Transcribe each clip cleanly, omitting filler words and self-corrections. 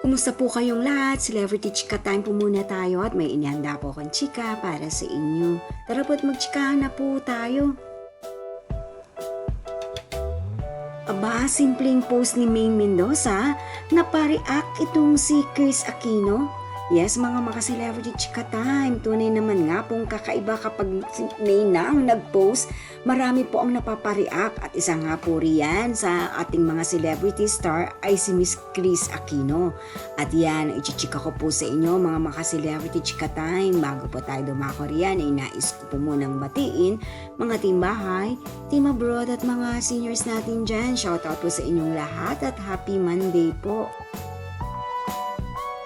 Kumusta po kayong lahat? Celebrity Chika Time po muna tayo at may inihanda po akong chika para sa inyo. Tara po't magchikahan na po tayo. Aba, simpleng post ni Maine Mendoza na pa-react itong si Chris Aquino. Yes, mga celebrity chika time, tunay naman nga pong kakaiba kapag si Maine na ang nag-post. Marami po ang napapareact at isa nga po riyan sa ating mga celebrity star ay si Miss Chris Aquino. At yan, ichichika ko po sa inyo mga celebrity chika time. Bago po tayo dumako riyan, ay nais ko po munang batiin mga team bahay, team abroad at mga seniors natin dyan. Shoutout po sa inyong lahat at happy Monday po.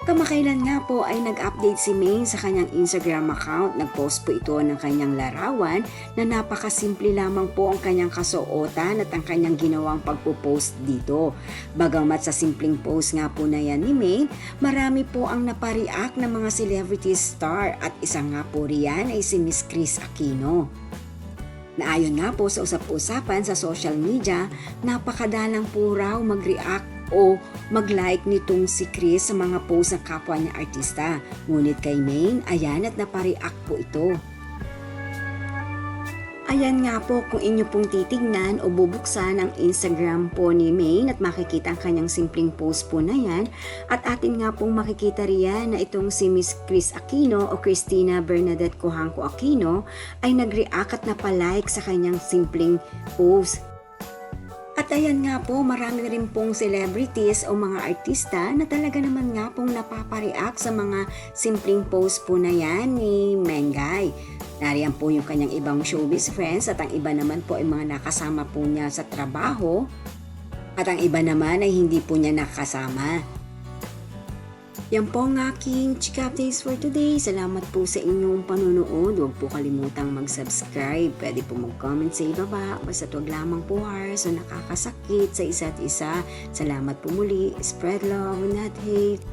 Kamakailan nga po ay nag-update si Maine sa kanyang Instagram account. Nag-post po ito ng kanyang larawan na napakasimple lamang po ang kanyang kasuotan at ang kanyang ginawang pagpo-post dito. Bagamat sa simpleng post nga po na yan ni Maine, marami po ang napareact ng mga celebrity star at isa nga po riyan ay si Miss Chris Aquino. Naayon nga po sa usap-usapan sa social media, napakadalang po raw mag-react o mag-like nitong si Chris sa mga post ng kapwa niya artista. Ngunit kay Maine, ayan at napareact po ito. Ayan nga po kung inyo pong titignan o bubuksan ang Instagram po ni Maine at makikita ang kanyang simpleng post po na yan. At atin nga pong makikita riyan na itong si Miss Chris Aquino o Christina Bernadette Cojanco Aquino ay nag-react at napalike sa kanyang simpleng post. At ayan nga po, marami rin pong celebrities o mga artista na talaga naman nga pong napapareact sa mga simpleng post po na yan ni Mengay. Nariyan po yung kanyang ibang showbiz friends at ang iba naman po ay mga nakasama po niya sa trabaho at ang iba naman ay hindi po niya nakasama. Yan po ang aking chika updates for today. Salamat po sa inyong panonood. Huwag po kalimutang mag-subscribe. Pwede po mag-comment sa ibaba. Basta huwag lamang po hearts o nakakasakit sa isa't isa. Salamat po muli. Spread love, not hate.